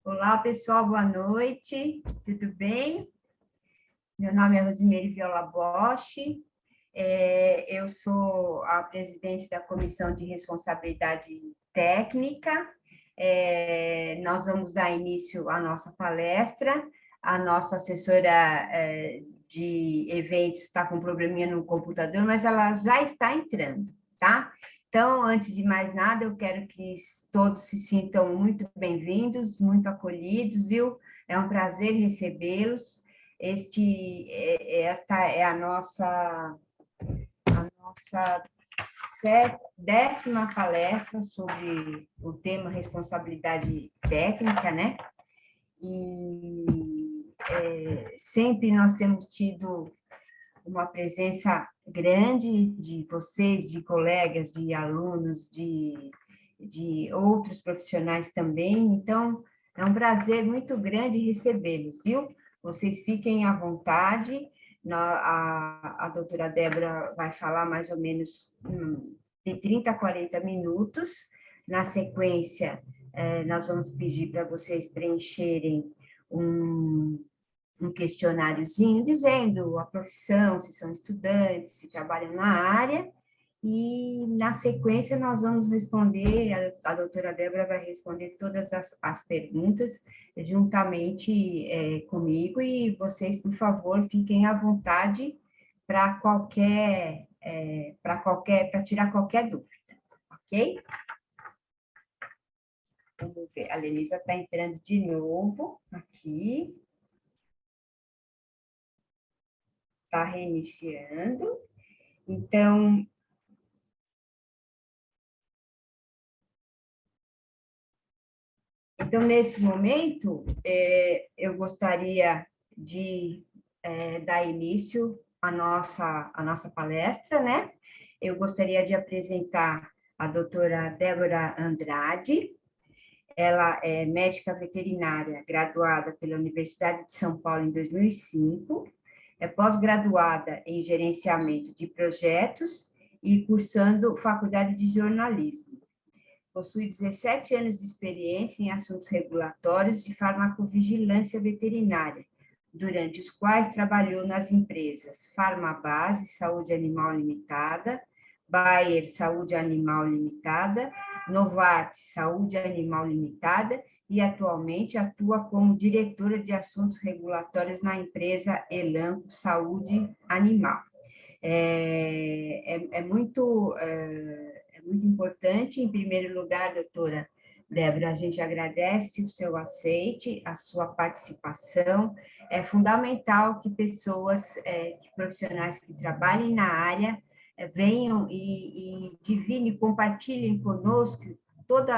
Olá, pessoal, boa noite, tudo bem? Meu nome é Rosimeire Viola Bosch, eu sou a presidente da Comissão de Responsabilidade Técnica. Nós vamos dar início à nossa palestra. A nossa assessora de eventos está com um probleminha no computador, mas ela já está entrando, tá? Então, antes de mais nada, eu quero que todos se sintam muito bem-vindos, muito acolhidos, viu? É um prazer recebê-los. Esta é a nossa 10ª palestra sobre o tema responsabilidade técnica, né? E sempre nós temos tido uma presença grande de vocês, de colegas, de alunos, de outros profissionais também. Então, é um prazer muito grande recebê-los, viu? Vocês fiquem à vontade. A doutora Débora vai falar mais ou menos de 30 a 40 minutos. Na sequência, nós vamos pedir para vocês preencherem um questionáriozinho dizendo a profissão, se são estudantes, se trabalham na área, e na sequência nós vamos responder, a doutora Débora vai responder todas as perguntas juntamente comigo, e vocês, por favor, fiquem à vontade para para tirar qualquer dúvida, ok? Vamos ver, a Lenisa está entrando de novo aqui. Está reiniciando. Então, nesse momento, eu gostaria de dar início à nossa palestra, né? Eu gostaria de apresentar a doutora Débora Andrade. Ela é médica veterinária, graduada pela Universidade de São Paulo em 2005, é pós-graduada em gerenciamento de projetos e cursando faculdade de jornalismo. Possui 17 anos de experiência em assuntos regulatórios de farmacovigilância veterinária, durante os quais trabalhou nas empresas Farmabase Saúde Animal Limitada, Bayer Saúde Animal Limitada, Novartis Saúde Animal Limitada, e atualmente atua como diretora de assuntos regulatórios na empresa Elanco Saúde Animal. É muito importante. Em primeiro lugar, doutora Débora, a gente agradece o seu aceite, a sua participação. É fundamental que pessoas, que profissionais que trabalhem na área, venham e dividem, compartilhem conosco todo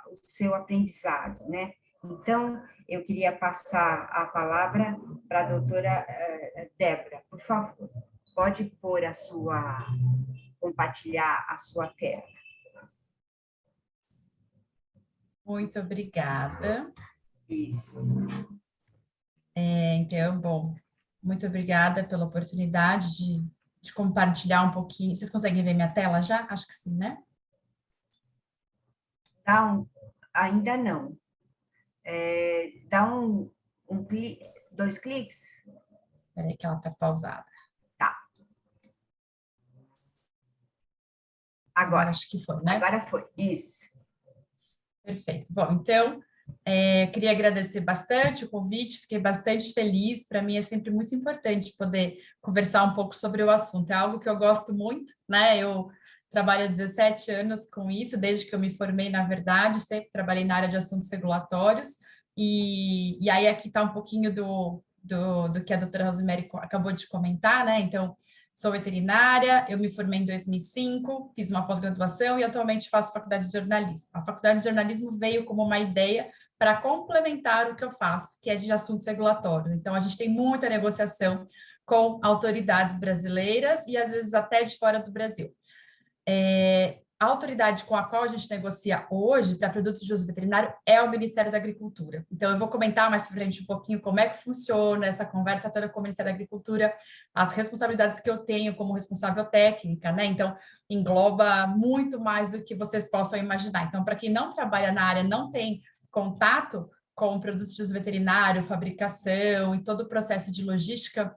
o seu aprendizado, né? Então, eu queria passar a palavra para a doutora Débora, por favor. Pode compartilhar a sua tela. Muito obrigada. Isso. Então, bom, muito obrigada pela oportunidade de compartilhar um pouquinho. Vocês conseguem ver minha tela já? Acho que sim, né? Ainda não. Dá dois cliques? Espera aí que ela está pausada. Tá. Agora acho que foi, né? Agora foi, isso. Perfeito. Bom, então, queria agradecer bastante o convite, fiquei bastante feliz. Para mim é sempre muito importante poder conversar um pouco sobre o assunto. É algo que eu gosto muito, né? Eu trabalho há 17 anos com isso, desde que eu me formei, na verdade, sempre trabalhei na área de assuntos regulatórios. E aí aqui está um pouquinho do que a doutora Rosimeire acabou de comentar, né? Então, sou veterinária, eu me formei em 2005, fiz uma pós-graduação e atualmente faço faculdade de jornalismo. A faculdade de jornalismo veio como uma ideia para complementar o que eu faço, que é de assuntos regulatórios. Então, a gente tem muita negociação com autoridades brasileiras e, às vezes, até de fora do Brasil. A autoridade com a qual a gente negocia hoje para produtos de uso veterinário é o Ministério da Agricultura. Então, eu vou comentar mais para frente um pouquinho como é que funciona essa conversa toda com o Ministério da Agricultura, as responsabilidades que eu tenho como responsável técnica, né? Então, engloba muito mais do que vocês possam imaginar. Então, para quem não trabalha na área, não tem contato com produtos de uso veterinário, fabricação e todo o processo de logística,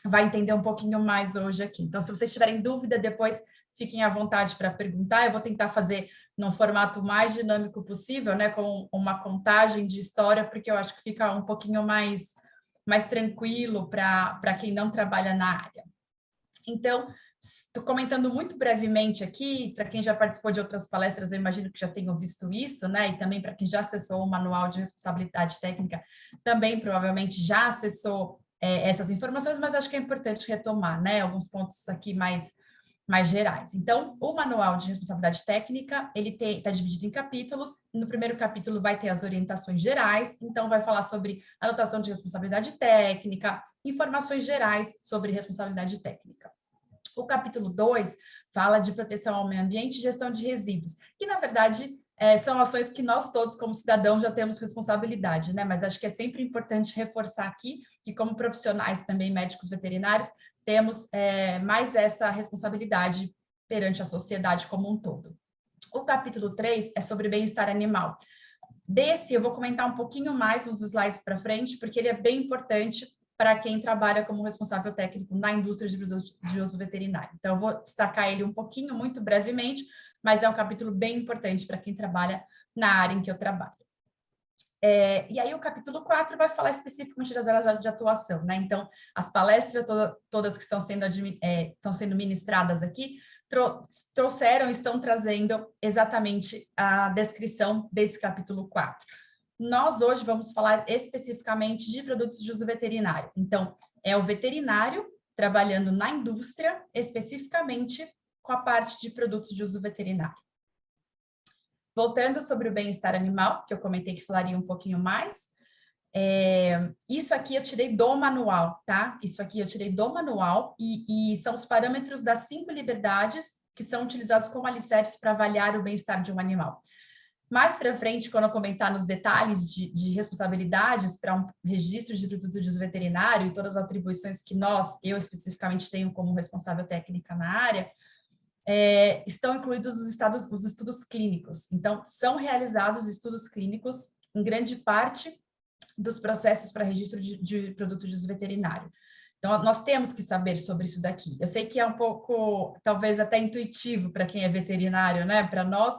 vai entender um pouquinho mais hoje aqui. Então, se vocês tiverem dúvida, depois fiquem à vontade para perguntar. Eu vou tentar fazer num formato mais dinâmico possível, né, com uma contagem de história, porque eu acho que fica um pouquinho mais tranquilo para quem não trabalha na área. Então, estou comentando muito brevemente aqui, para quem já participou de outras palestras, eu imagino que já tenham visto isso, né? E também para quem já acessou o Manual de Responsabilidade Técnica, também provavelmente já acessou essas informações, mas acho que é importante retomar, né? Alguns pontos aqui mais gerais. Então, o Manual de Responsabilidade Técnica, ele está dividido em capítulos. No primeiro capítulo vai ter as orientações gerais, então vai falar sobre anotação de responsabilidade técnica, informações gerais sobre responsabilidade técnica. O capítulo 2 fala de proteção ao meio ambiente e gestão de resíduos, que, na verdade, são ações que nós todos, como cidadãos, já temos responsabilidade, né? Mas acho que é sempre importante reforçar aqui que, como profissionais também, médicos veterinários, temos mais essa responsabilidade perante a sociedade como um todo. O capítulo 3 é sobre bem-estar animal. Desse, eu vou comentar um pouquinho mais uns slides para frente, porque ele é bem importante para quem trabalha como responsável técnico na indústria de produtos de uso veterinário. Então, eu vou destacar ele um pouquinho, muito brevemente, mas é um capítulo bem importante para quem trabalha na área em que eu trabalho. E aí, o capítulo 4 vai falar especificamente das áreas de atuação, né? Então, as palestras todas que estão sendo ministradas aqui estão trazendo exatamente a descrição desse capítulo 4. Nós hoje vamos falar especificamente de produtos de uso veterinário. Então, é o veterinário trabalhando na indústria, especificamente com a parte de produtos de uso veterinário. Voltando sobre o bem-estar animal, que eu comentei que falaria um pouquinho mais, isso aqui eu tirei do manual, tá? Isso aqui eu tirei do manual e são os parâmetros das 5 liberdades que são utilizados como alicerces para avaliar o bem-estar de um animal. Mais para frente, quando eu comentar nos detalhes de responsabilidades para um registro de produtos de uso veterinário e todas as atribuições que eu especificamente tenho como responsável técnica na área, estão incluídos os estudos clínicos. Então, são realizados estudos clínicos em grande parte dos processos para registro de produtos de uso veterinário. Então, nós temos que saber sobre isso daqui. Eu sei que é um pouco, talvez até intuitivo para quem é veterinário, né? Para nós,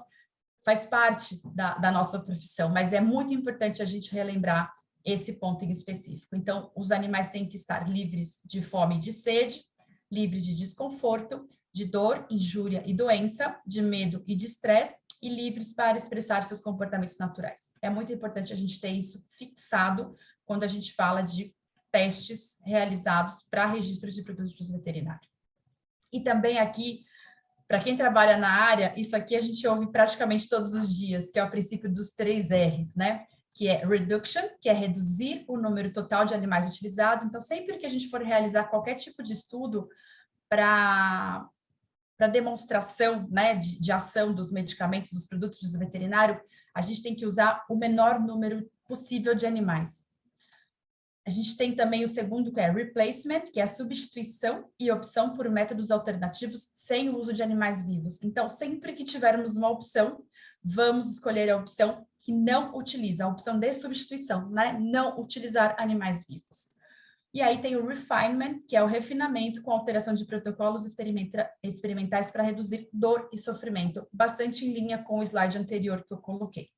faz parte da nossa profissão, mas é muito importante a gente relembrar esse ponto em específico. Então, os animais têm que estar livres de fome e de sede, livres de desconforto, de dor, injúria e doença, de medo e de estresse, e livres para expressar seus comportamentos naturais. É muito importante a gente ter isso fixado quando a gente fala de testes realizados para registro de produtos de uso veterinário. E também aqui, para quem trabalha na área, isso aqui a gente ouve praticamente todos os dias, que é o princípio dos 3 R's, né? Que é reduction, que é reduzir o número total de animais utilizados. Então, sempre que a gente for realizar qualquer tipo de estudo para demonstração, né, de ação dos medicamentos, dos produtos de uso veterinário, a gente tem que usar o menor número possível de animais. A gente tem também o segundo, que é replacement, que é a substituição e opção por métodos alternativos sem o uso de animais vivos. Então, sempre que tivermos uma opção, vamos escolher a opção que não utiliza, a opção de substituição, né? Não utilizar animais vivos. E aí tem o refinement, que é o refinamento com alteração de protocolos experimentais para reduzir dor e sofrimento, bastante em linha com o slide anterior que eu coloquei.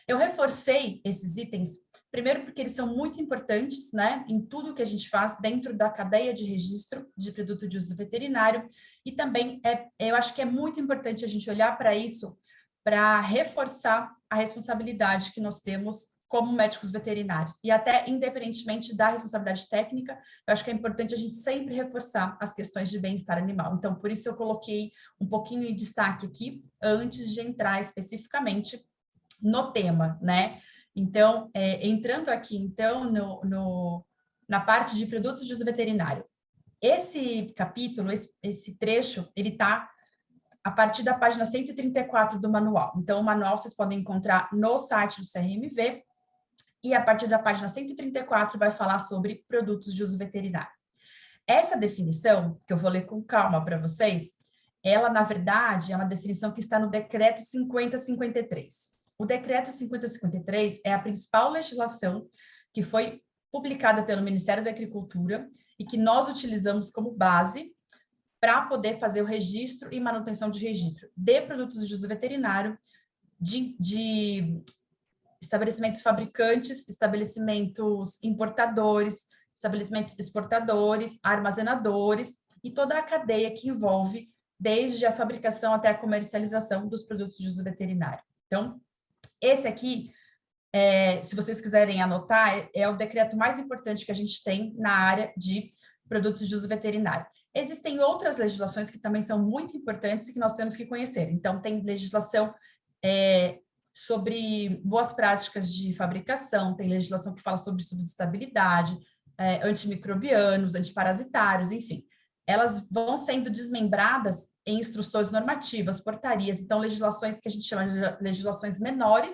Eu reforcei esses itens, primeiro porque eles são muito importantes, né, em tudo que a gente faz dentro da cadeia de registro de produto de uso veterinário, e também eu acho que é muito importante a gente olhar para isso para reforçar a responsabilidade que nós temos como médicos veterinários. E até independentemente da responsabilidade técnica, eu acho que é importante a gente sempre reforçar as questões de bem-estar animal. Então, por isso eu coloquei um pouquinho em destaque aqui, antes de entrar especificamente no tema, né? Então, entrando aqui, então, na parte de produtos de uso veterinário. Esse capítulo, esse trecho, ele está a partir da página 134 do manual. Então, o manual vocês podem encontrar no site do CRMV, e a partir da página 134 vai falar sobre produtos de uso veterinário. Essa definição, que eu vou ler com calma para vocês, ela, na verdade, é uma definição que está no decreto 5053. o Decreto 5053 é a principal legislação que foi publicada pelo Ministério da Agricultura e que nós utilizamos como base para poder fazer o registro e manutenção de registro de produtos de uso veterinário, de estabelecimentos fabricantes, estabelecimentos importadores, estabelecimentos exportadores, armazenadores e toda a cadeia que envolve desde a fabricação até a comercialização dos produtos de uso veterinário. Então, esse aqui, se vocês quiserem anotar, é o decreto mais importante que a gente tem na área de produtos de uso veterinário. Existem outras legislações que também são muito importantes e que nós temos que conhecer. Então, tem legislação sobre boas práticas de fabricação, tem legislação que fala sobre substabilidade, antimicrobianos, antiparasitários, enfim. Elas vão sendo desmembradas em instruções normativas, portarias, então legislações que a gente chama de legislações menores,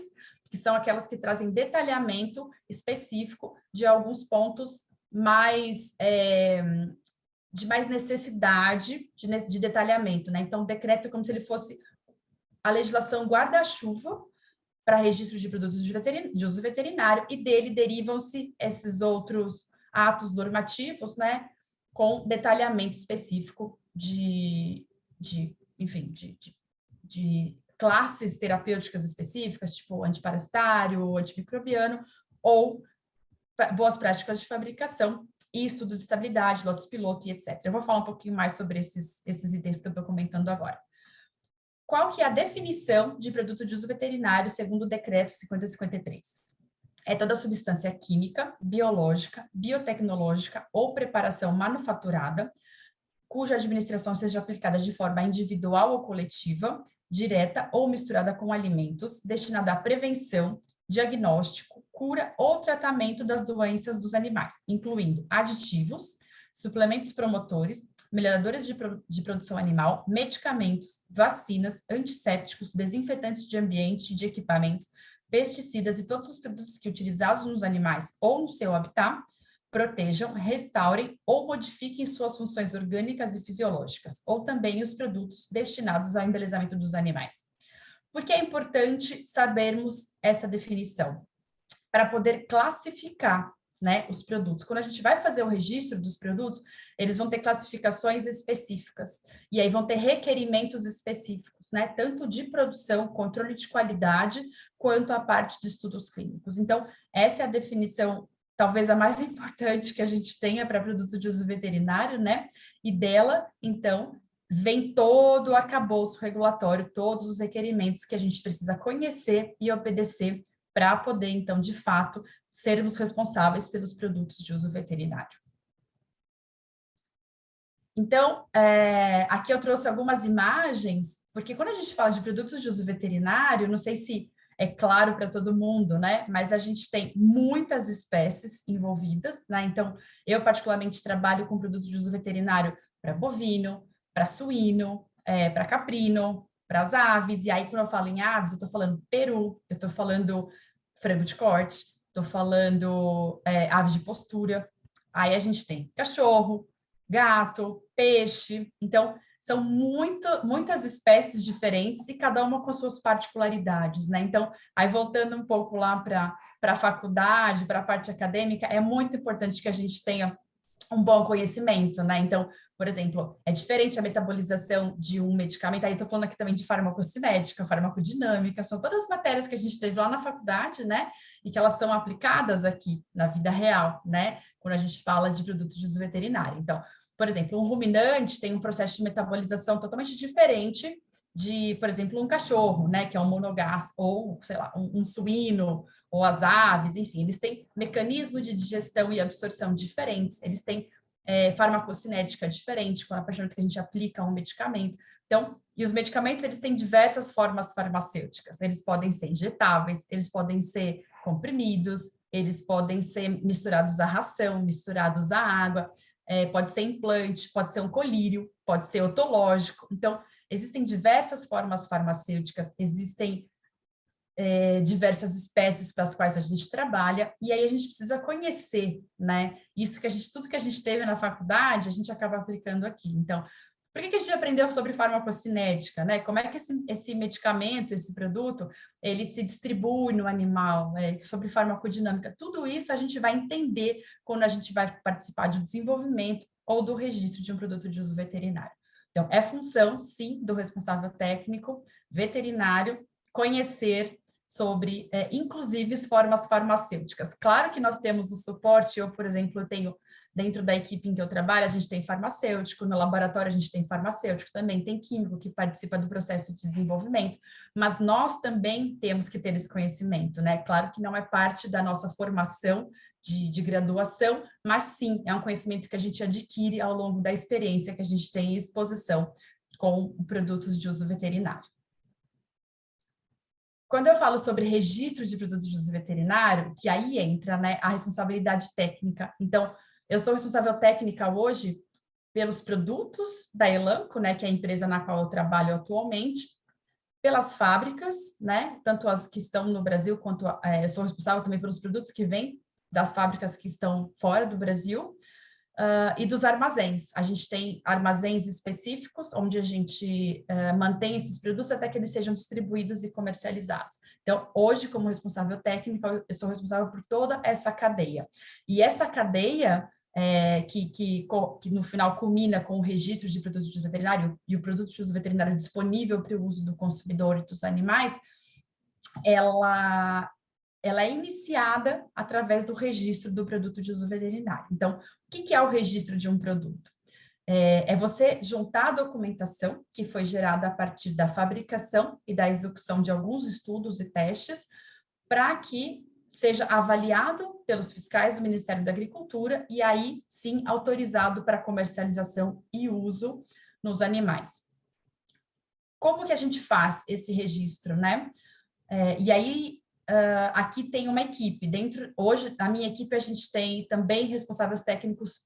que são aquelas que trazem detalhamento específico de alguns pontos mais de mais necessidade de detalhamento, né? Então, o decreto é como se ele fosse a legislação guarda-chuva para registro de produtos de uso veterinário, e dele derivam-se esses outros atos normativos, né? Com detalhamento específico de classes terapêuticas específicas, tipo antiparasitário, antimicrobiano, ou boas práticas de fabricação e estudos de estabilidade, lotes piloto e etc. Eu vou falar um pouquinho mais sobre esses itens que eu estou comentando agora. Qual que é a definição de produto de uso veterinário segundo o decreto 5053? É toda substância química, biológica, biotecnológica ou preparação manufaturada, cuja administração seja aplicada de forma individual ou coletiva, direta ou misturada com alimentos, destinada à prevenção, diagnóstico, cura ou tratamento das doenças dos animais, incluindo aditivos, suplementos promotores, melhoradores de produção animal, medicamentos, vacinas, antissépticos, desinfetantes de ambiente e de equipamentos, pesticidas e todos os produtos que utilizados nos animais ou no seu habitat protejam, restaurem ou modifiquem suas funções orgânicas e fisiológicas, ou também os produtos destinados ao embelezamento dos animais. Por que é importante sabermos essa definição? Para poder classificar, né, os produtos. Quando a gente vai fazer o registro dos produtos, eles vão ter classificações específicas, e aí vão ter requerimentos específicos, né, tanto de produção, controle de qualidade, quanto a parte de estudos clínicos. Então, essa é a definição, talvez a mais importante que a gente tenha para produto de uso veterinário, né, e dela, então, vem todo o arcabouço regulatório, todos os requerimentos que a gente precisa conhecer e obedecer para poder, então, de fato, sermos responsáveis pelos produtos de uso veterinário. Então, aqui eu trouxe algumas imagens, porque quando a gente fala de produtos de uso veterinário, não sei se é claro para todo mundo, né? Mas a gente tem muitas espécies envolvidas, né? Então, eu particularmente trabalho com produtos de uso veterinário para bovino, para suíno, para caprino, para as aves, e aí quando eu falo em aves, eu estou falando peru, eu estou falando frango de corte, estou falando aves de postura, aí a gente tem cachorro, gato, peixe, então são muitas espécies diferentes e cada uma com suas particularidades, né? Então, aí voltando um pouco lá para a faculdade, para a parte acadêmica, é muito importante que a gente tenha um bom conhecimento, né? Então, por exemplo, é diferente a metabolização de um medicamento, aí estou falando aqui também de farmacocinética, farmacodinâmica, são todas as matérias que a gente teve lá na faculdade, né? E que elas são aplicadas aqui na vida real, né? Quando a gente fala de produtos de uso veterinário. Então, por exemplo, um ruminante tem um processo de metabolização totalmente diferente de, por exemplo, um cachorro, né? Que é um monogás, ou, sei lá, um suíno, ou as aves, enfim, eles têm mecanismo de digestão e absorção diferentes, eles têm farmacocinética diferente, quando a partir do momento que a gente aplica um medicamento. Então, e os medicamentos, eles têm diversas formas farmacêuticas, eles podem ser injetáveis, eles podem ser comprimidos, eles podem ser misturados à ração, misturados à água, pode ser implante, pode ser um colírio, pode ser otológico. Então, existem diversas formas farmacêuticas, existem diversas espécies para as quais a gente trabalha, e aí a gente precisa conhecer, né? Isso que tudo que a gente teve na faculdade, a gente acaba aplicando aqui. Então, Por que a gente aprendeu sobre farmacocinética, né? Como é que esse medicamento, esse produto, ele se distribui no animal, sobre farmacodinâmica. Tudo isso a gente vai entender quando a gente vai participar de um desenvolvimento ou do registro de um produto de uso veterinário. Então, é função, sim, do responsável técnico veterinário conhecer sobre, inclusive, as formas farmacêuticas. Claro que nós temos o suporte, eu, por exemplo, tenho dentro da equipe em que eu trabalho, a gente tem farmacêutico, no laboratório a gente tem farmacêutico também, tem químico que participa do processo de desenvolvimento, mas nós também temos que ter esse conhecimento, né? Claro que não é parte da nossa formação de graduação, mas sim, é um conhecimento que a gente adquire ao longo da experiência que a gente tem em exposição com produtos de uso veterinário. Quando eu falo sobre registro de produtos de uso veterinário, que aí entra, né, a responsabilidade técnica. Então, eu sou responsável técnica hoje pelos produtos da Elanco, né, que é a empresa na qual eu trabalho atualmente, pelas fábricas, né, tanto as que estão no Brasil, quanto eu sou responsável também pelos produtos que vêm das fábricas que estão fora do Brasil, e dos armazéns. A gente tem armazéns específicos, onde a gente mantém esses produtos até que eles sejam distribuídos e comercializados. Então, hoje, como responsável técnica, eu sou responsável por toda essa cadeia. E essa cadeia, que no final culmina com o registro de produtos de uso veterinário e o produto de uso veterinário disponível para o uso do consumidor e dos animais, ela é iniciada através do registro do produto de uso veterinário. Então, o que é o registro de um produto? É você juntar a documentação que foi gerada a partir da fabricação e da execução de alguns estudos e testes para que seja avaliado pelos fiscais do Ministério da Agricultura e aí, sim, autorizado para comercialização e uso nos animais. Como que a gente faz esse registro, né? E aí, aqui tem uma equipe. Hoje, na minha equipe, a gente tem também responsáveis técnicos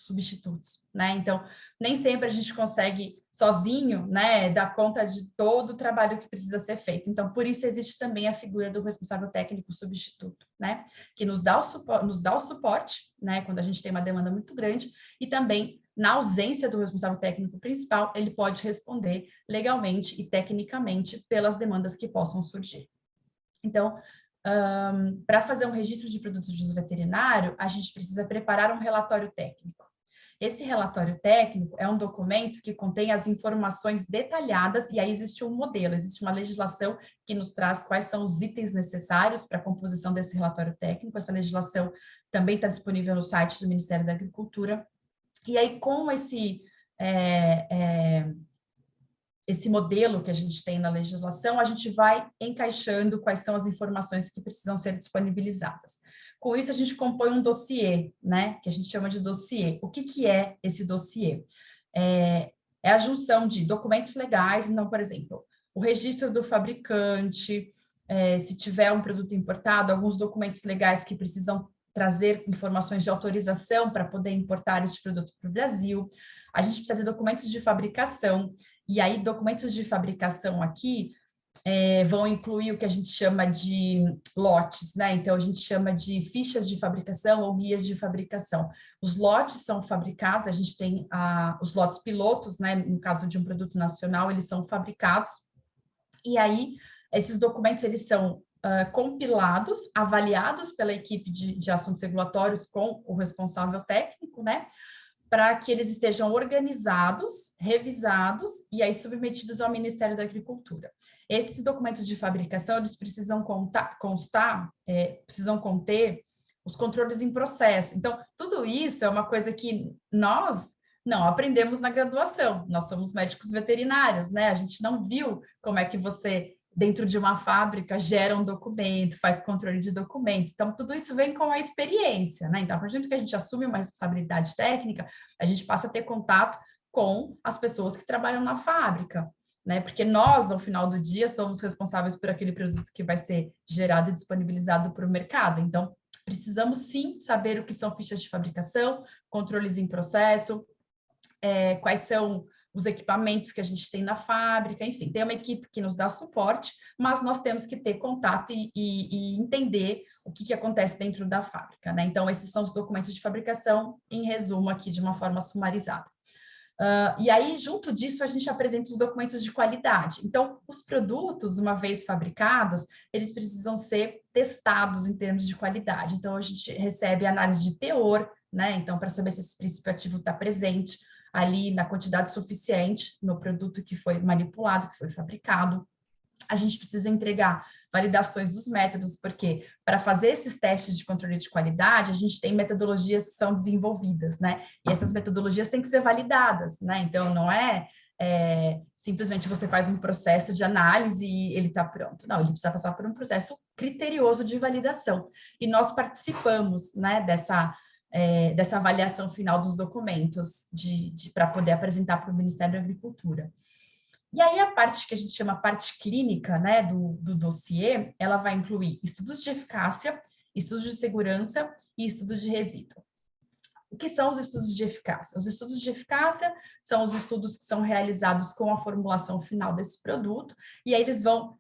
substitutos, né? Então, nem sempre a gente consegue sozinho, né, dar conta de todo o trabalho que precisa ser feito. Então, por isso existe também a figura do responsável técnico substituto, né? Que nos dá o suporte, né, quando a gente tem uma demanda muito grande, e também na ausência do responsável técnico principal, ele pode responder legalmente e tecnicamente pelas demandas que possam surgir. Então, para fazer um registro de produtos de uso veterinário, a gente precisa preparar um relatório técnico. Esse relatório técnico é um documento que contém as informações detalhadas, e aí existe um modelo, existe uma legislação que nos traz quais são os itens necessários para a composição desse relatório técnico. Essa legislação também está disponível no site do Ministério da Agricultura. E aí, com esse modelo que a gente tem na legislação, a gente vai encaixando quais são as informações que precisam ser disponibilizadas. Com isso, a gente compõe um dossiê, né, que a gente chama de dossiê. O que é esse dossiê? É a junção de documentos legais, então, por exemplo, o registro do fabricante, se tiver um produto importado, alguns documentos legais que precisam trazer informações de autorização para poder importar esse produto para o Brasil. A gente precisa ter documentos de fabricação, e aí documentos de fabricação aqui vão incluir o que a gente chama de lotes, né? Então, a gente chama de fichas de fabricação ou guias de fabricação. Os lotes são fabricados, a gente tem os lotes pilotos, né? No caso de um produto nacional, eles são fabricados, e aí esses documentos, eles são compilados, avaliados pela equipe de assuntos regulatórios com o responsável técnico, né? Para que eles estejam organizados, revisados e aí submetidos ao Ministério da Agricultura. Esses documentos de fabricação, eles precisam precisam conter os controles em processo. Então, tudo isso é uma coisa que nós não aprendemos na graduação. Nós somos médicos veterinários, né? A gente não viu como é que você, dentro de uma fábrica, gera um documento, faz controle de documentos. Então, tudo isso vem com a experiência, né? Então, a partir do que a gente assume uma responsabilidade técnica, a gente passa a ter contato com as pessoas que trabalham na fábrica, né? Porque nós, ao final do dia, somos responsáveis por aquele produto que vai ser gerado e disponibilizado para o mercado. Então, precisamos, sim, saber o que são fichas de fabricação, controles em processo, quais são os equipamentos que a gente tem na fábrica, enfim, tem uma equipe que nos dá suporte, mas nós temos que ter contato e entender o que acontece dentro da fábrica, né? Então, esses são os documentos de fabricação, em resumo aqui, de uma forma sumarizada. E aí, junto disso, a gente apresenta os documentos de qualidade. Então, os produtos, uma vez fabricados, eles precisam ser testados em termos de qualidade. Então, a gente recebe análise de teor, né? Então, para saber se esse princípio ativo está presente ali na quantidade suficiente no produto que foi manipulado, que foi fabricado. A gente precisa entregar validações dos métodos, porque para fazer esses testes de controle de qualidade, a gente tem metodologias que são desenvolvidas, né? E essas metodologias têm que ser validadas, né? Então, não é simplesmente você faz um processo de análise e ele está pronto. Não, ele precisa passar por um processo criterioso de validação. E nós participamos, né, dessa avaliação final dos documentos para poder apresentar para o Ministério da Agricultura. E aí a parte que a gente chama parte clínica, né, do dossiê, ela vai incluir estudos de eficácia, estudos de segurança e estudos de resíduo. O que são os estudos de eficácia? Os estudos de eficácia são os estudos que são realizados com a formulação final desse produto, e aí eles vão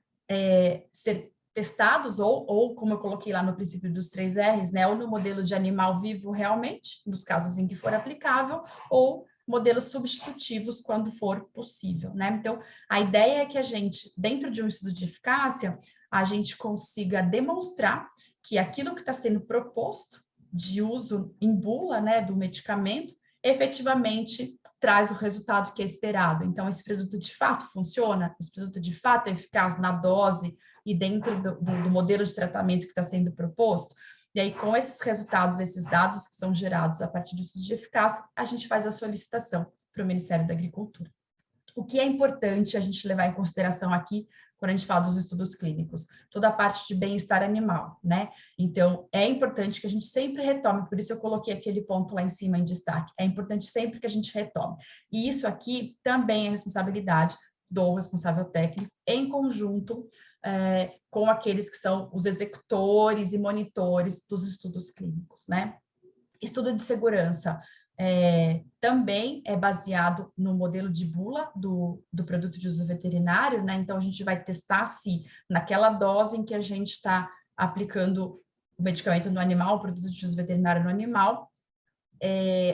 ser testados, ou como eu coloquei lá no princípio dos 3 R's, né, ou no modelo de animal vivo realmente, nos casos em que for aplicável, ou modelos substitutivos quando for possível, né? Então, a ideia é que a gente, dentro de um estudo de eficácia, a gente consiga demonstrar que aquilo que está sendo proposto de uso em bula, né, do medicamento, efetivamente traz o resultado que é esperado. Então, esse produto de fato funciona, esse produto de fato é eficaz na dose e dentro do modelo de tratamento que está sendo proposto. E aí, com esses resultados, esses dados que são gerados a partir do estudo de eficácia, a gente faz a solicitação para o Ministério da Agricultura. O que é importante a gente levar em consideração aqui, quando a gente fala dos estudos clínicos? Toda a parte de bem-estar animal, né? Então, é importante que a gente sempre retome, por isso eu coloquei aquele ponto lá em cima em destaque, é importante sempre que a gente retome. E isso aqui também é responsabilidade do responsável técnico, em conjunto com aqueles que são os executores e monitores dos estudos clínicos, né? Estudo de segurança também é baseado no modelo de bula do produto de uso veterinário, né? Então, a gente vai testar se naquela dose em que a gente está aplicando o medicamento no animal, o produto de uso veterinário no animal,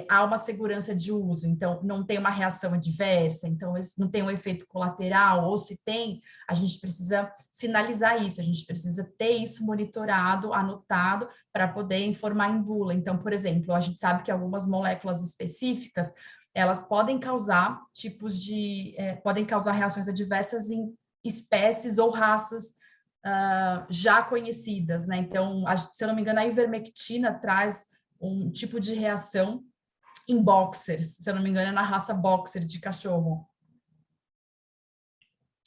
há uma segurança de uso, então não tem uma reação adversa, então não tem um efeito colateral, ou se tem, a gente precisa sinalizar isso, a gente precisa ter isso monitorado, anotado, para poder informar em bula. Então, por exemplo, a gente sabe que algumas moléculas específicas, elas podem causar podem causar reações adversas em espécies ou raças já conhecidas, né? Então, se eu não me engano, a ivermectina traz um tipo de reação em boxers, se eu não me engano, é na raça boxer de cachorro.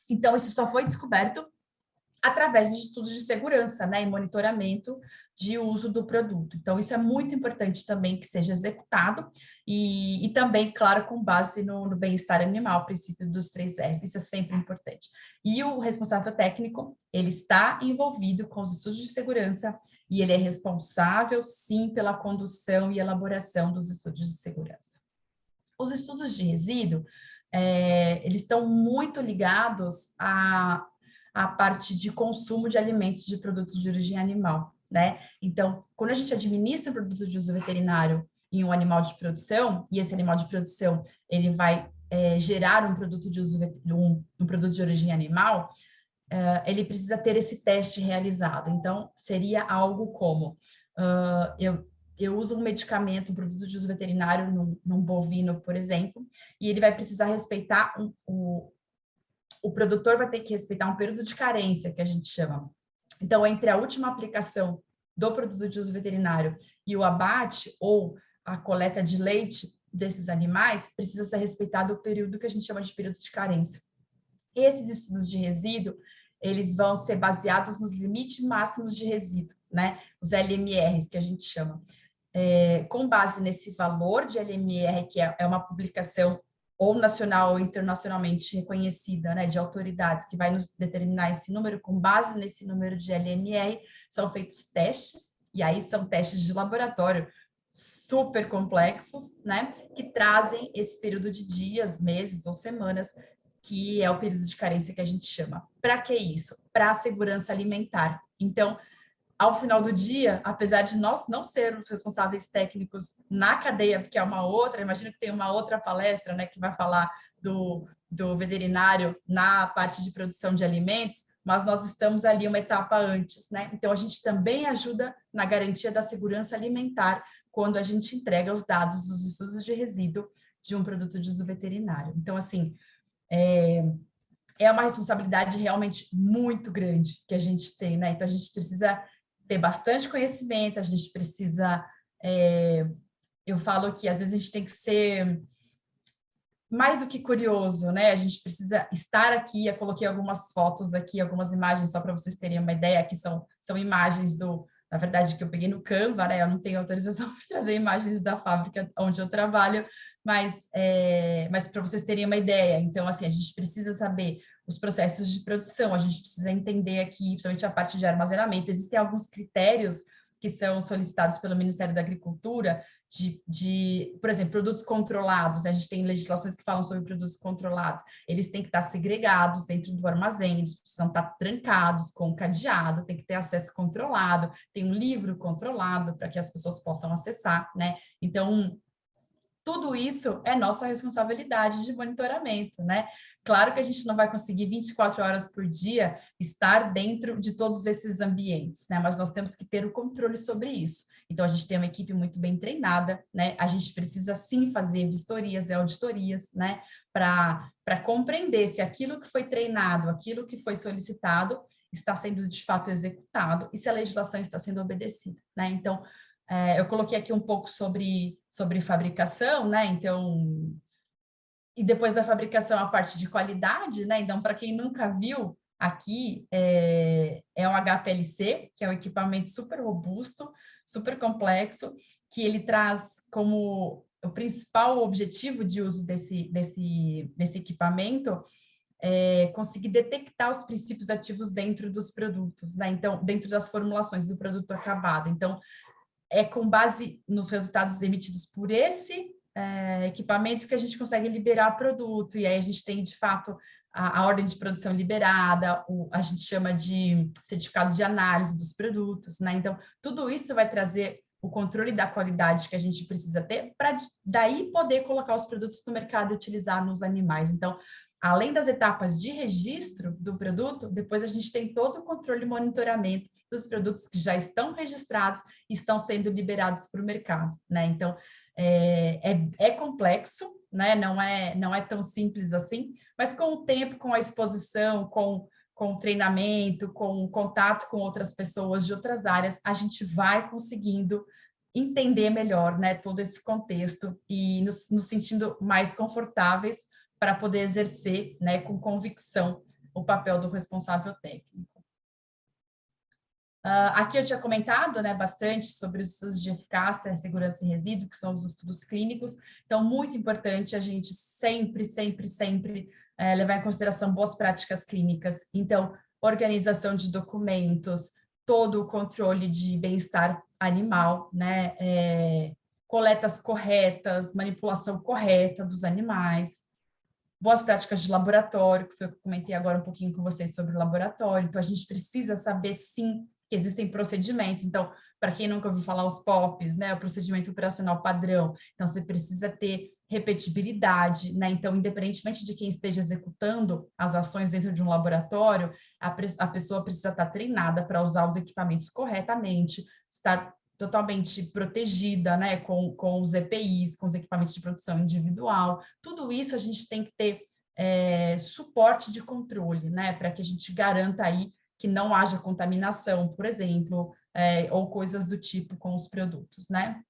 Então, isso só foi descoberto através de estudos de segurança, né, e monitoramento de uso do produto. Então, isso é muito importante também que seja executado e também, claro, com base no bem-estar animal, princípio dos 3 R's, isso é sempre importante. E o responsável técnico, ele está envolvido com os estudos de segurança e ele é responsável, sim, pela condução e elaboração dos estudos de segurança. Os estudos de resíduo, eles estão muito ligados à parte de consumo de alimentos de produtos de origem animal, né? Então, quando a gente administra um produto de uso veterinário em um animal de produção, e esse animal de produção, ele vai gerar um produto de uso, um produto de origem animal, ele precisa ter esse teste realizado. Então, seria algo como, eu uso um medicamento, um produto de uso veterinário num bovino, por exemplo, e ele vai precisar respeitar, o produtor vai ter que respeitar um período de carência, que a gente chama. Então, entre a última aplicação do produto de uso veterinário e o abate ou a coleta de leite desses animais, precisa ser respeitado o período que a gente chama de período de carência. Esses estudos de resíduo, eles vão ser baseados nos limites máximos de resíduo, né? Os LMRs, que a gente chama. Com base nesse valor de LMR, que é uma publicação ou nacional ou internacionalmente reconhecida, né, de autoridades, que vai nos determinar esse número, com base nesse número de LMR, são feitos testes, e aí são testes de laboratório super complexos, né, que trazem esse período de dias, meses ou semanas, que é o período de carência que a gente chama. Para que isso? Para a segurança alimentar. Então, ao final do dia, apesar de nós não sermos responsáveis técnicos na cadeia, porque é uma outra, imagino que tem uma outra palestra, né, que vai falar do veterinário na parte de produção de alimentos, mas nós estamos ali uma etapa antes, né? Então, a gente também ajuda na garantia da segurança alimentar quando a gente entrega os dados dos estudos de resíduo de um produto de uso veterinário. Então, assim, é uma responsabilidade realmente muito grande que a gente tem, né? Então, a gente precisa ter bastante conhecimento, a gente precisa... eu falo que, às vezes, a gente tem que ser mais do que curioso, né? A gente precisa estar aqui. Eu coloquei algumas fotos aqui, algumas imagens, só para vocês terem uma ideia. Aqui são imagens na verdade, que eu peguei no Canva, né? Eu não tenho autorização para trazer imagens da fábrica onde eu trabalho, mas para vocês terem uma ideia. Então, assim, a gente precisa saber os processos de produção, a gente precisa entender aqui, principalmente a parte de armazenamento. Existem alguns critérios que são solicitados pelo Ministério da Agricultura por exemplo, produtos controlados, né? A gente tem legislações que falam sobre produtos controlados, eles têm que estar segregados dentro do armazém, eles precisam estar trancados com cadeado, tem que ter acesso controlado, tem um livro controlado para que as pessoas possam acessar, né? Então, tudo isso é nossa responsabilidade de monitoramento, né? Claro que a gente não vai conseguir 24 horas por dia estar dentro de todos esses ambientes, né? Mas nós temos que ter o controle sobre isso. Então, a gente tem uma equipe muito bem treinada, né? A gente precisa, sim, fazer vistorias e auditorias, né? Para compreender se aquilo que foi treinado, aquilo que foi solicitado, está sendo, de fato, executado e se a legislação está sendo obedecida, né? Então, eu coloquei aqui um pouco sobre fabricação, né? Então, e depois da fabricação, a parte de qualidade, né? Então, para quem nunca viu, aqui é um HPLC, que é um equipamento super robusto, super complexo, que ele traz como o principal objetivo de uso desse equipamento conseguir detectar os princípios ativos dentro dos produtos, né? Então, dentro das formulações do produto acabado. Então, é com base nos resultados emitidos por esse equipamento que a gente consegue liberar produto, e aí a gente tem, de fato, a ordem de produção liberada, a gente chama de certificado de análise dos produtos, né? Então, tudo isso vai trazer o controle da qualidade que a gente precisa ter para daí poder colocar os produtos no mercado e utilizar nos animais. Então, além das etapas de registro do produto, depois a gente tem todo o controle e monitoramento dos produtos que já estão registrados e estão sendo liberados para o mercado, né? Então, é complexo, né? Não é tão simples assim, mas com o tempo, com a exposição, com o treinamento, com o contato com outras pessoas de outras áreas, a gente vai conseguindo entender melhor, né, todo esse contexto e nos sentindo mais confortáveis para poder exercer, né, com convicção o papel do responsável técnico. Aqui eu tinha comentado, né, bastante sobre os estudos de eficácia, segurança e resíduo, que são os estudos clínicos. Então, muito importante a gente sempre levar em consideração boas práticas clínicas. Então, organização de documentos, todo o controle de bem-estar animal, né, coletas corretas, manipulação correta dos animais, boas práticas de laboratório, que foi o que eu comentei agora um pouquinho com vocês sobre o laboratório. Então, a gente precisa saber, sim, que existem procedimentos. Então, para quem nunca ouviu falar os POPs, né, o procedimento operacional padrão, então você precisa ter repetibilidade, né? Então, independentemente de quem esteja executando as ações dentro de um laboratório, a pessoa precisa estar treinada para usar os equipamentos corretamente, estar totalmente protegida, né, com os EPIs, com os equipamentos de produção individual. Tudo isso a gente tem que ter suporte de controle, né, para que a gente garanta aí que não haja contaminação, por exemplo, ou coisas do tipo com os produtos, né?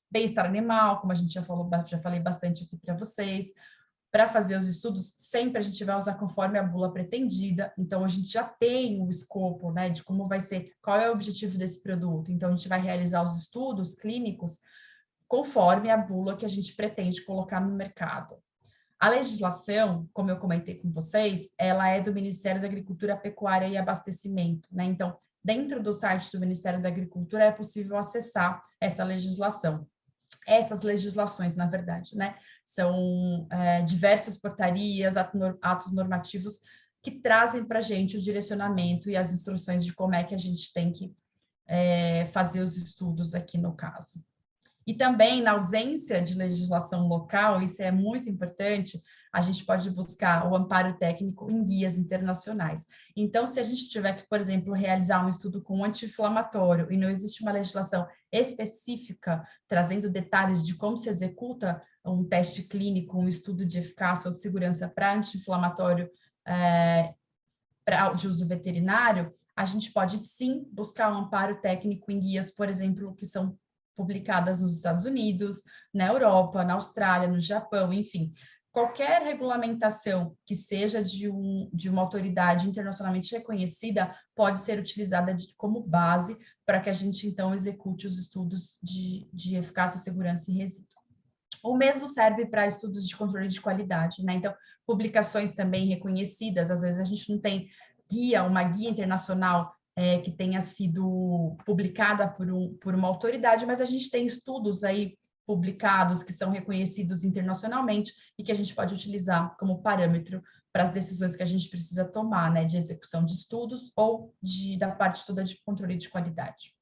Bem-estar animal, como a gente já falei bastante aqui para vocês. Para fazer os estudos, sempre a gente vai usar conforme a bula pretendida, então a gente já tem o escopo, né, de como vai ser, qual é o objetivo desse produto, então a gente vai realizar os estudos clínicos conforme a bula que a gente pretende colocar no mercado. A legislação, como eu comentei com vocês, ela é do Ministério da Agricultura, Pecuária e Abastecimento, né? Então, dentro do site do Ministério da Agricultura é possível acessar essa legislação. Essas legislações, na verdade, né? São diversas portarias, atos normativos que trazem para a gente o direcionamento e as instruções de como é que a gente tem que fazer os estudos aqui no caso. E também, na ausência de legislação local, isso é muito importante, a gente pode buscar o amparo técnico em guias internacionais. Então, se a gente tiver que, por exemplo, realizar um estudo com anti-inflamatório e não existe uma legislação específica trazendo detalhes de como se executa um teste clínico, um estudo de eficácia ou de segurança para anti-inflamatório de uso veterinário, a gente pode sim buscar um amparo técnico em guias, por exemplo, que são publicadas nos Estados Unidos, na Europa, na Austrália, no Japão, enfim. Qualquer regulamentação que seja de uma autoridade internacionalmente reconhecida pode ser utilizada como base para que a gente, então, execute os estudos de eficácia, segurança e resíduo. O mesmo serve para estudos de controle de qualidade, né? Então, publicações também reconhecidas, às vezes a gente não tem uma guia internacional que tenha sido publicada por uma autoridade, mas a gente tem estudos aí publicados que são reconhecidos internacionalmente e que a gente pode utilizar como parâmetro para as decisões que a gente precisa tomar, né, de execução de estudos ou da parte toda de controle de qualidade.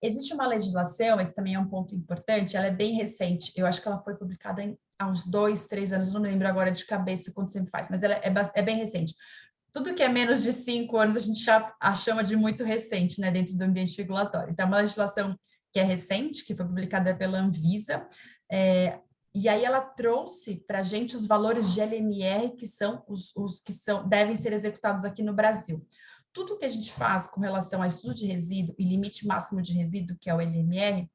Existe uma legislação, esse também é um ponto importante, ela é bem recente, eu acho que ela foi publicada há uns 2, 3 anos, não me lembro agora de cabeça quanto tempo faz, mas ela é bem recente. Tudo que é menos de 5 anos a gente já a chama de muito recente, né, dentro do ambiente regulatório. Então, é uma legislação que é recente, que foi publicada pela Anvisa, e aí ela trouxe para a gente os valores de LMR, que são os que devem ser executados aqui no Brasil. Tudo que a gente faz com relação a estudo de resíduo e limite máximo de resíduo, que é o LMR,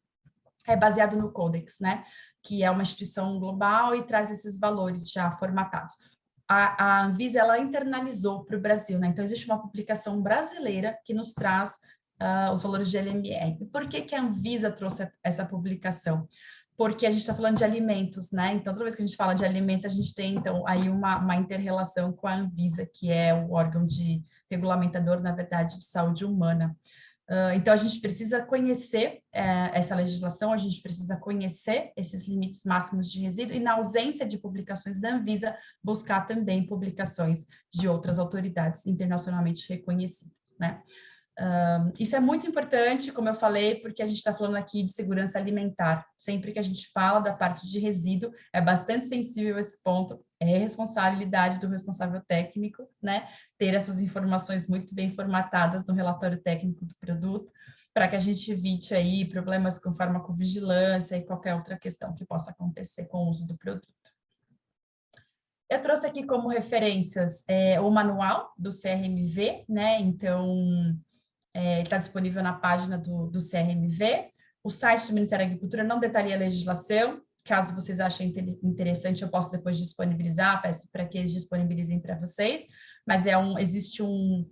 é baseado no Codex, né, que é uma instituição global e traz esses valores já formatados. A Anvisa, ela internalizou para o Brasil, né? Então, existe uma publicação brasileira que nos traz os valores de LMR. E por que a Anvisa trouxe essa publicação? Porque a gente está falando de alimentos, né? Então, toda vez que a gente fala de alimentos, a gente tem, então, aí uma inter-relação com a Anvisa, que é o órgão regulamentador, na verdade, de saúde humana. Então, a gente precisa conhecer essa legislação, a gente precisa conhecer esses limites máximos de resíduo e, na ausência de publicações da Anvisa, buscar também publicações de outras autoridades internacionalmente reconhecidas, né? Isso é muito importante, como eu falei, porque a gente está falando aqui de segurança alimentar. Sempre que a gente fala da parte de resíduo, é bastante sensível esse ponto, é responsabilidade do responsável técnico, né? Ter essas informações muito bem formatadas no relatório técnico do produto, para que a gente evite aí problemas com farmacovigilância e qualquer outra questão que possa acontecer com o uso do produto. Eu trouxe aqui como referências o manual do CRMV, né? Então, ele está disponível na página do CRMV. O site do Ministério da Agricultura não detalha a legislação. Caso vocês achem interessante, eu posso depois disponibilizar, peço para que eles disponibilizem para vocês, mas existe um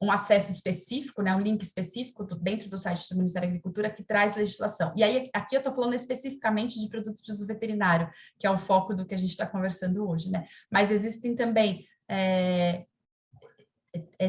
acesso específico, né, um link específico dentro do site do Ministério da Agricultura que traz legislação. E aí, aqui eu estou falando especificamente de produtos de uso veterinário, que é o foco do que a gente está conversando hoje, né? Mas existem também...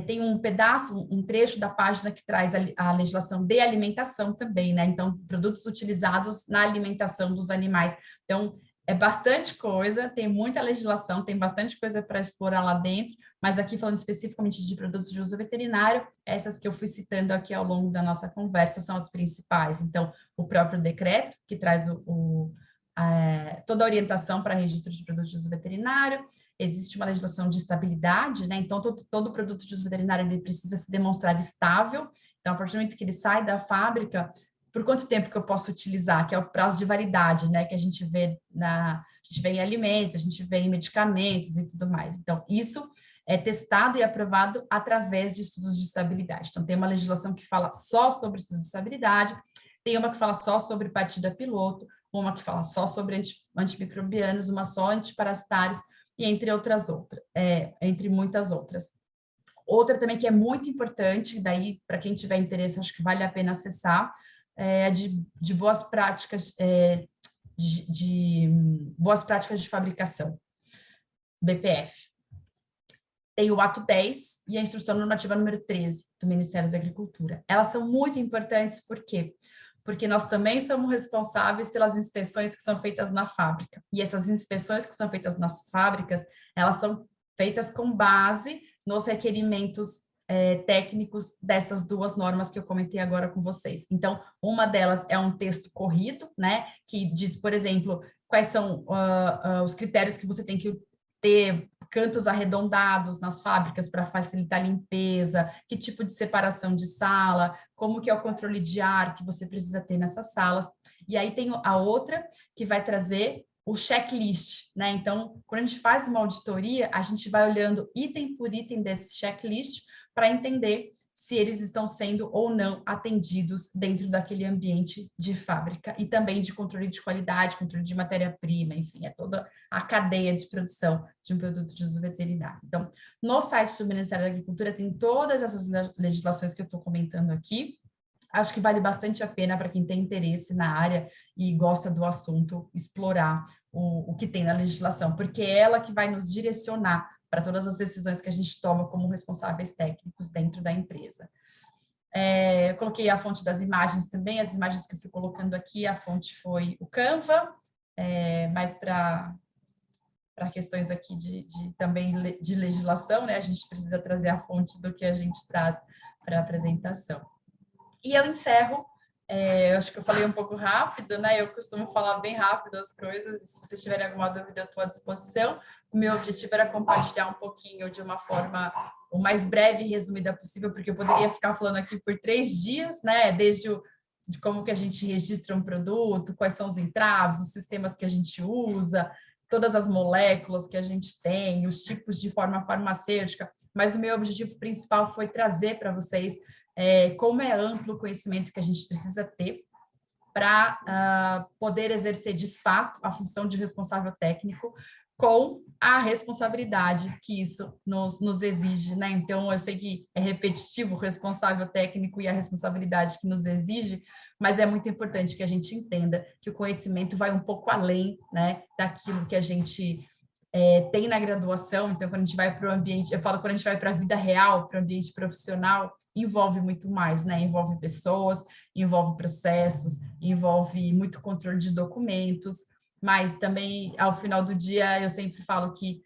tem um trecho da página que traz a legislação de alimentação também, né? Então, produtos utilizados na alimentação dos animais. Então, é bastante coisa, tem muita legislação, tem bastante coisa para explorar lá dentro, mas aqui falando especificamente de produtos de uso veterinário, essas que eu fui citando aqui ao longo da nossa conversa são as principais. Então, o próprio decreto, que traz toda a orientação para registro de produtos de uso veterinário. Existe uma legislação de estabilidade, né? Então, todo produto de uso veterinário ele precisa se demonstrar estável. Então, a partir do momento que ele sai da fábrica, por quanto tempo que eu posso utilizar? Que é o prazo de validade, né? Que a gente vê em alimentos, a gente vê em medicamentos e tudo mais. Então, isso é testado e aprovado através de estudos de estabilidade. Então, tem uma legislação que fala só sobre estudos de estabilidade, tem uma que fala só sobre partida piloto, uma que fala só sobre antimicrobianos, uma só antiparasitários, e entre muitas outras. Outra também que é muito importante, daí para quem tiver interesse, acho que vale a pena acessar, é de boas práticas, de boas práticas de fabricação, BPF. Tem o ato 10 e a instrução normativa número 13 do Ministério da Agricultura. Elas são muito importantes, por quê? porque nós também somos responsáveis pelas inspeções que são feitas na fábrica. E essas inspeções que são feitas nas fábricas, elas são feitas com base nos requerimentos técnicos dessas duas normas que eu comentei agora com vocês. Então, uma delas é um texto corrido, né, que diz, por exemplo, quais são os critérios que você tem que ter cantos arredondados nas fábricas para facilitar a limpeza, que tipo de separação de sala, como que é o controle de ar que você precisa ter nessas salas. E aí tem a outra que vai trazer o checklist, né? Então, quando a gente faz uma auditoria, a gente vai olhando item por item desse checklist para entender se eles estão sendo ou não atendidos dentro daquele ambiente de fábrica e também de controle de qualidade, controle de matéria-prima, enfim, é toda a cadeia de produção de um produto de uso veterinário. Então, no site do Ministério da Agricultura tem todas essas legislações que eu estou comentando aqui. Acho que vale bastante a pena para quem tem interesse na área e gosta do assunto explorar o que tem na legislação, porque é ela que vai nos direcionar para todas as decisões que a gente toma como responsáveis técnicos dentro da empresa. Eu coloquei a fonte das imagens também, as imagens que eu fui colocando aqui, a fonte foi o Canva, mas para questões aqui também de legislação, né, a gente precisa trazer a fonte do que a gente traz para a apresentação. E eu encerro, eu acho que eu falei um pouco rápido, né? Eu costumo falar bem rápido as coisas, se vocês tiverem alguma dúvida, eu estou à disposição. O meu objetivo era compartilhar um pouquinho de uma forma o mais breve e resumida possível, porque eu poderia ficar falando aqui por 3 dias, né? Desde de como que a gente registra um produto, quais são os entraves, os sistemas que a gente usa, todas as moléculas que a gente tem, os tipos de forma farmacêutica, mas o meu objetivo principal foi trazer para vocês como é amplo o conhecimento que a gente precisa ter para poder exercer de fato a função de responsável técnico com a responsabilidade que isso nos exige, né? Então, eu sei que é repetitivo o responsável técnico e a responsabilidade que nos exige, mas é muito importante que a gente entenda que o conhecimento vai um pouco além, né, daquilo que a gente tem na graduação. Então, quando a gente vai para o ambiente, eu falo, quando a gente vai para a vida real, para o ambiente profissional, envolve muito mais, né? Envolve pessoas, envolve processos, envolve muito controle de documentos, mas também, ao final do dia, eu sempre falo que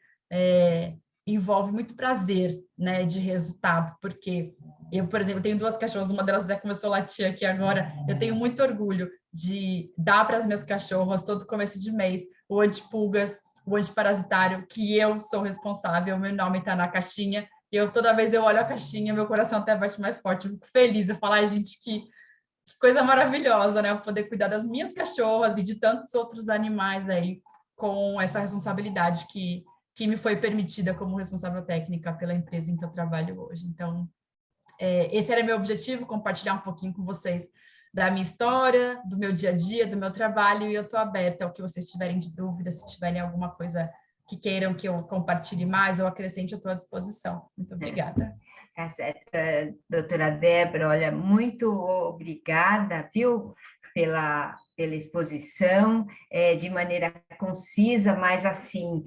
envolve muito prazer, né, de resultado, porque eu, por exemplo, tenho 2 cachorras, uma delas até começou a latir aqui agora, eu tenho muito orgulho de dar para as minhas cachorras, todo começo de mês, o antipulgas, o antiparasitário, que eu sou responsável, meu nome está na caixinha, toda vez eu olho a caixinha, meu coração até bate mais forte, eu fico feliz, eu falo, ai, gente, que coisa maravilhosa, né, eu poder cuidar das minhas cachorras e de tantos outros animais aí, com essa responsabilidade que me foi permitida como responsável técnica pela empresa em que eu trabalho hoje. Então, esse era meu objetivo, compartilhar um pouquinho com vocês da minha história, do meu dia a dia, do meu trabalho, e eu estou aberta ao que vocês tiverem de dúvida, se tiverem alguma coisa que queiram que eu compartilhe mais ou acrescente, eu estou à disposição. Muito obrigada. Tá certo, doutora Débora, olha, muito obrigada, viu, pela exposição, de maneira concisa, mas assim,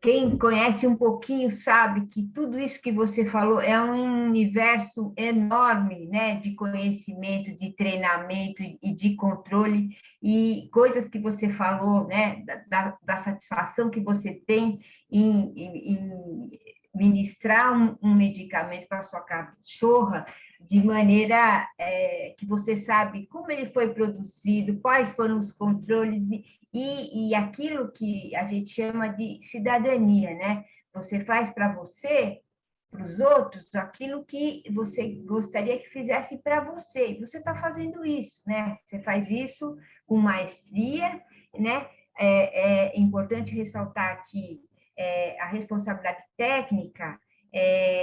quem conhece um pouquinho sabe que tudo isso que você falou é um universo enorme, né, de conhecimento, de treinamento e de controle, e coisas que você falou, né, da satisfação que você tem em ministrar um medicamento para sua cachorra, de maneira que você sabe como ele foi produzido, quais foram os controles e aquilo que a gente chama de cidadania, né? Você faz para você, para os outros, aquilo que você gostaria que fizesse para você. E você está fazendo isso, né? Você faz isso com maestria, né? É importante ressaltar que a responsabilidade técnica,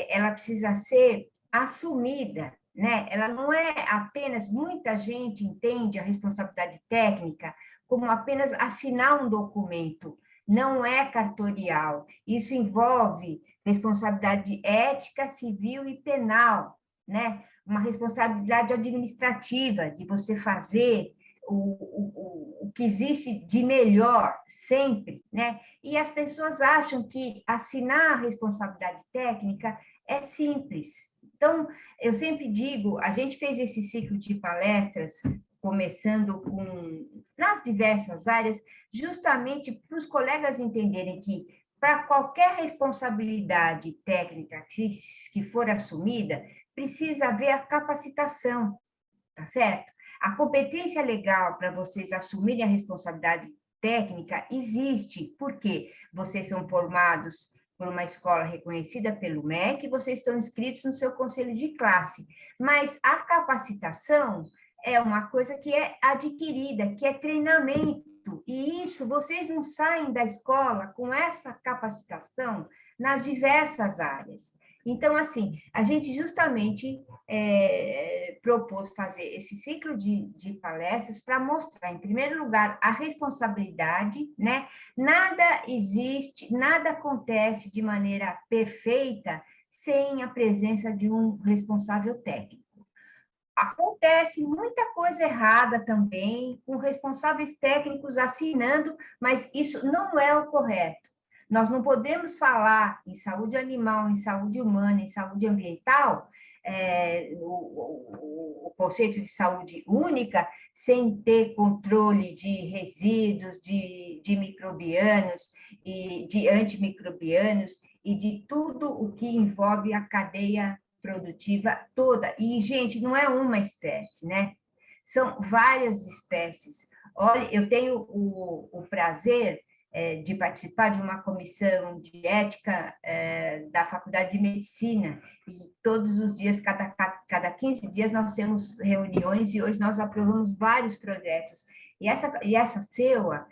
ela precisa ser assumida, né? Ela não é apenas, muita gente entende a responsabilidade técnica como apenas assinar um documento, não é cartorial. Isso envolve responsabilidade ética, civil e penal, né? Uma responsabilidade administrativa, de você fazer o que existe de melhor sempre, né? E as pessoas acham que assinar a responsabilidade técnica é simples. Então, eu sempre digo, a gente fez esse ciclo de palestras, começando nas diversas áreas, justamente para os colegas entenderem que, para qualquer responsabilidade técnica que for assumida, precisa haver a capacitação, tá certo? A competência legal para vocês assumirem a responsabilidade técnica existe, porque vocês são formados por uma escola reconhecida pelo MEC, vocês estão inscritos no seu conselho de classe, mas a capacitação é uma coisa que é adquirida, que é treinamento, e isso vocês não saem da escola com essa capacitação nas diversas áreas. Então, assim, a gente justamente propôs fazer esse ciclo de palestras para mostrar, em primeiro lugar, a responsabilidade, né? Nada existe, nada acontece de maneira perfeita sem a presença de um responsável técnico. Acontece muita coisa errada também, com responsáveis técnicos assinando, mas isso não é o correto. Nós não podemos falar em saúde animal, em saúde humana, em saúde ambiental, o conceito de saúde única, sem ter controle de resíduos, de microbianos e de antimicrobianos e de tudo o que envolve a cadeia produtiva toda. E, gente, não é uma espécie, né? São várias espécies. Olha, eu tenho o prazer de participar de uma comissão de ética da Faculdade de Medicina, e todos os dias, cada 15 dias, nós temos reuniões, e hoje nós aprovamos vários projetos. E essa CEUA,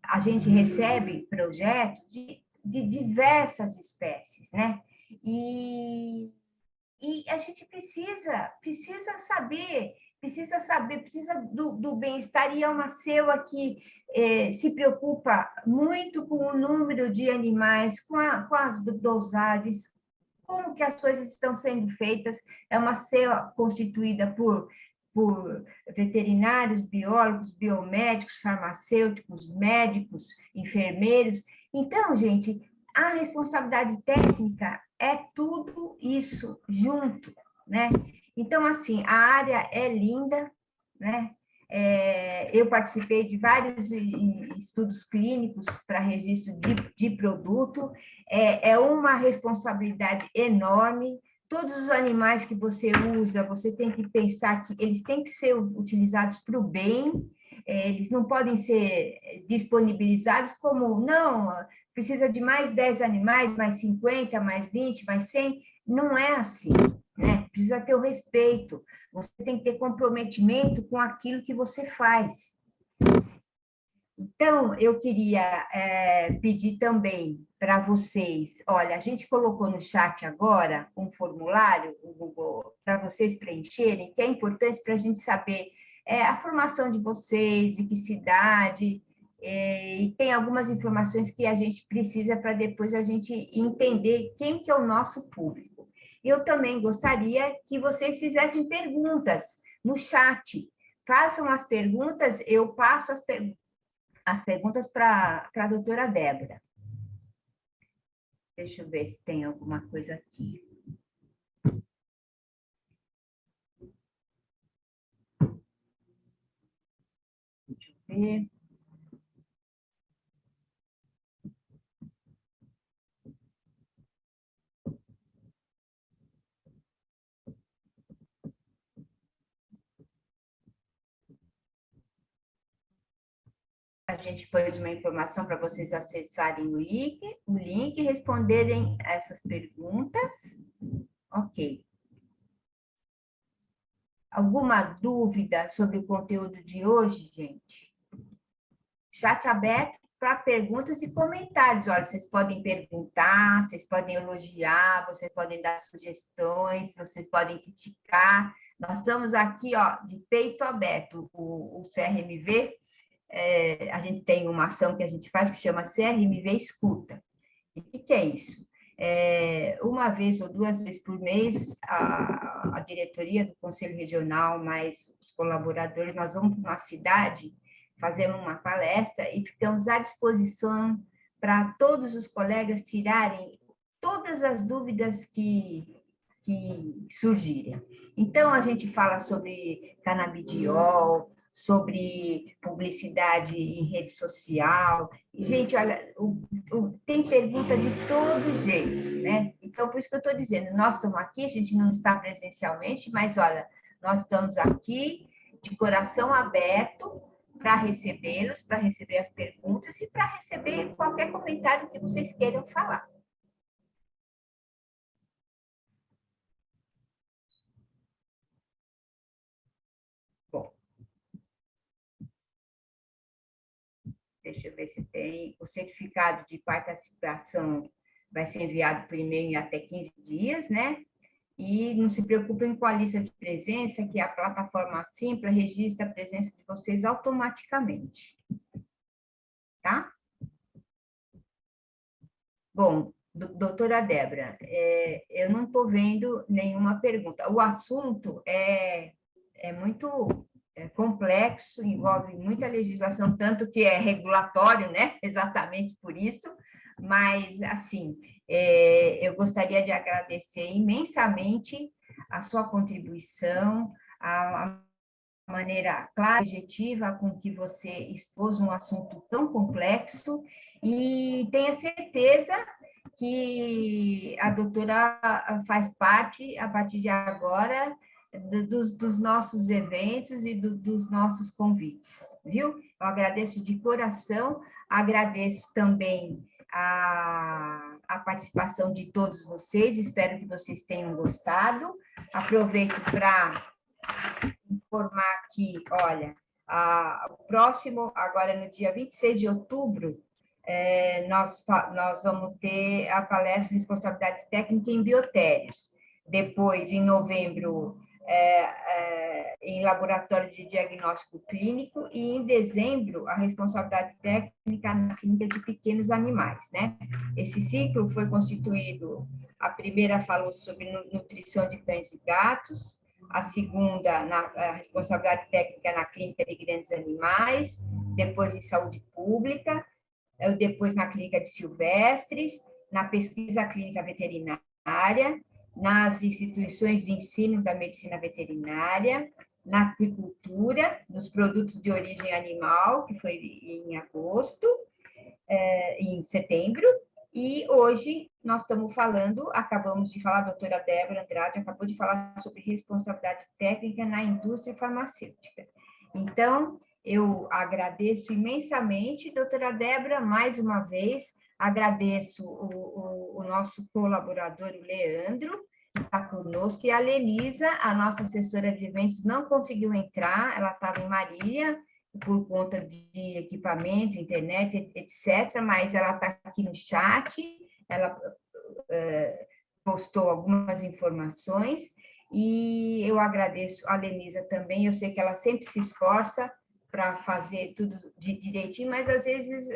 a gente recebe projetos de diversas espécies, né? E a gente precisa saber, precisa do bem-estar, e é uma CEUA que se preocupa muito com o número de animais, com as dosagens, como que as coisas estão sendo feitas. É uma CEUA constituída por veterinários, biólogos, biomédicos, farmacêuticos, médicos, enfermeiros. Então, gente, a responsabilidade técnica é tudo isso junto, né? Então, assim, a área é linda, né? Eu participei de vários estudos clínicos para registro de produto, é uma responsabilidade enorme. Todos os animais que você usa, você tem que pensar que eles têm que ser utilizados para o bem, eles não podem ser disponibilizados como, não, precisa de mais 10 animais, mais 50, mais 20, mais 100. Não é assim, né? Precisa ter o respeito, você tem que ter comprometimento com aquilo que você faz. Então, eu queria pedir também para vocês, olha, a gente colocou no chat agora um formulário, o Google, para vocês preencherem, que é importante para a gente saber a formação de vocês, de que cidade, e tem algumas informações que a gente precisa para depois a gente entender quem que é o nosso público. Eu também gostaria que vocês fizessem perguntas no chat. Façam as perguntas, eu passo as perguntas para a doutora Débora. Deixa eu ver se tem alguma coisa aqui. Deixa eu ver. A gente pôs uma informação para vocês acessarem o link e responderem essas perguntas. Ok. Alguma dúvida sobre o conteúdo de hoje, gente? Chat aberto para perguntas e comentários. Olha, vocês podem perguntar, vocês podem elogiar, vocês podem dar sugestões, vocês podem criticar. Nós estamos aqui, ó, de peito aberto. O CRMV, a gente tem uma ação que a gente faz que chama CRMV Escuta. E o que é isso? Uma vez ou duas vezes por mês, a diretoria do Conselho Regional, mais os colaboradores, nós vamos para uma cidade, fazemos uma palestra e ficamos à disposição para todos os colegas tirarem todas as dúvidas que que surgirem. Então, a gente fala sobre canabidiol, sobre publicidade em rede social. E, gente, olha, tem pergunta de todo jeito, né? Então, por isso que eu estou dizendo, nós estamos aqui, a gente não está presencialmente, mas, olha, nós estamos aqui de coração aberto para recebê-los, para receber as perguntas e para receber qualquer comentário que vocês queiram falar. Bom, deixa eu ver se tem. O certificado de participação vai ser enviado por e-mail em até 15 dias, né? E não se preocupem com a lista de presença, que a plataforma Simpla registra a presença de vocês automaticamente. Tá? Bom, doutora Débora, eu não estou vendo nenhuma pergunta. O assunto é muito complexo, envolve muita legislação, tanto que é regulatório, né? Exatamente por isso. Mas, assim, eu gostaria de agradecer imensamente a sua contribuição, a maneira clara e objetiva com que você expôs um assunto tão complexo, e tenha certeza que a doutora faz parte, a partir de agora, dos nossos eventos e dos nossos convites, viu? Eu agradeço de coração, agradeço também a participação de todos vocês, espero que vocês tenham gostado. Aproveito para informar que, olha, o próximo, agora no dia 26 de outubro, nós vamos ter a palestra Responsabilidade Técnica em Biotérios. Depois, em novembro, em Laboratório de Diagnóstico Clínico, e em dezembro, a Responsabilidade Técnica na Clínica de Pequenos Animais, né? Esse ciclo foi constituído, a primeira falou sobre nutrição de cães e gatos, a segunda, a responsabilidade técnica na clínica de grandes animais, depois em saúde pública, depois na clínica de silvestres, na pesquisa clínica veterinária, nas instituições de ensino da medicina veterinária, na aquicultura, nos produtos de origem animal, que foi em agosto, em setembro, e hoje nós estamos falando, acabamos de falar, a doutora Débora Andrade acabou de falar sobre responsabilidade técnica na indústria farmacêutica. Então, eu agradeço imensamente, doutora Débora, mais uma vez, agradeço o nosso colaborador, o Leandro, que está conosco, e a Lenisa, a nossa assessora de eventos, não conseguiu entrar, ela estava em Marília, por conta de equipamento, internet, etc., mas ela está aqui no chat, ela postou algumas informações, e eu agradeço a Lenisa também, eu sei que ela sempre se esforça para fazer tudo direitinho, mas às vezes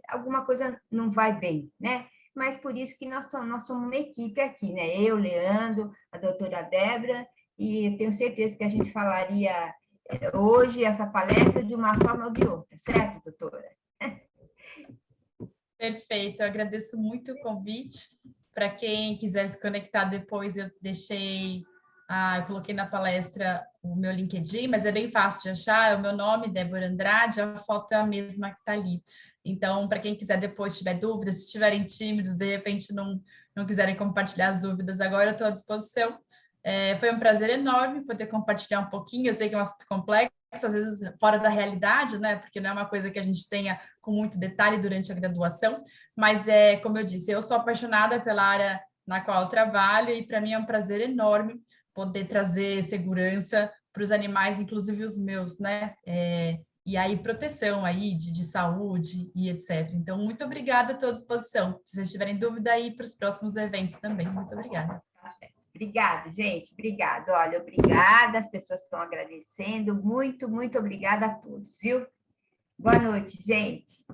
alguma coisa não vai bem, né? Mas por isso que nós somos uma equipe aqui, né? Eu, Leandro, a doutora Débora, e eu tenho certeza que a gente falaria hoje essa palestra de uma forma ou de outra, certo, doutora? Perfeito, eu agradeço muito o convite. Para quem quiser se conectar depois, eu coloquei na palestra o meu LinkedIn, mas é bem fácil de achar, é o meu nome, Débora Andrade, a foto é a mesma que está ali. Então, para quem quiser depois, tiver dúvidas, se estiverem tímidos, de repente não quiserem compartilhar as dúvidas agora, eu estou à disposição. Foi um prazer enorme poder compartilhar um pouquinho, eu sei que é um assunto complexo, às vezes fora da realidade, né? Porque não é uma coisa que a gente tenha com muito detalhe durante a graduação, mas como eu disse, eu sou apaixonada pela área na qual eu trabalho e para mim é um prazer enorme poder trazer segurança para os animais, inclusive os meus, né? E aí proteção aí de saúde e etc. Então, muito obrigada, estou à disposição. Se vocês tiverem dúvida aí para os próximos eventos também, muito obrigada. Obrigada, gente, obrigada. Olha, obrigada, as pessoas estão agradecendo, muito, muito obrigada a todos, viu? Boa noite, gente.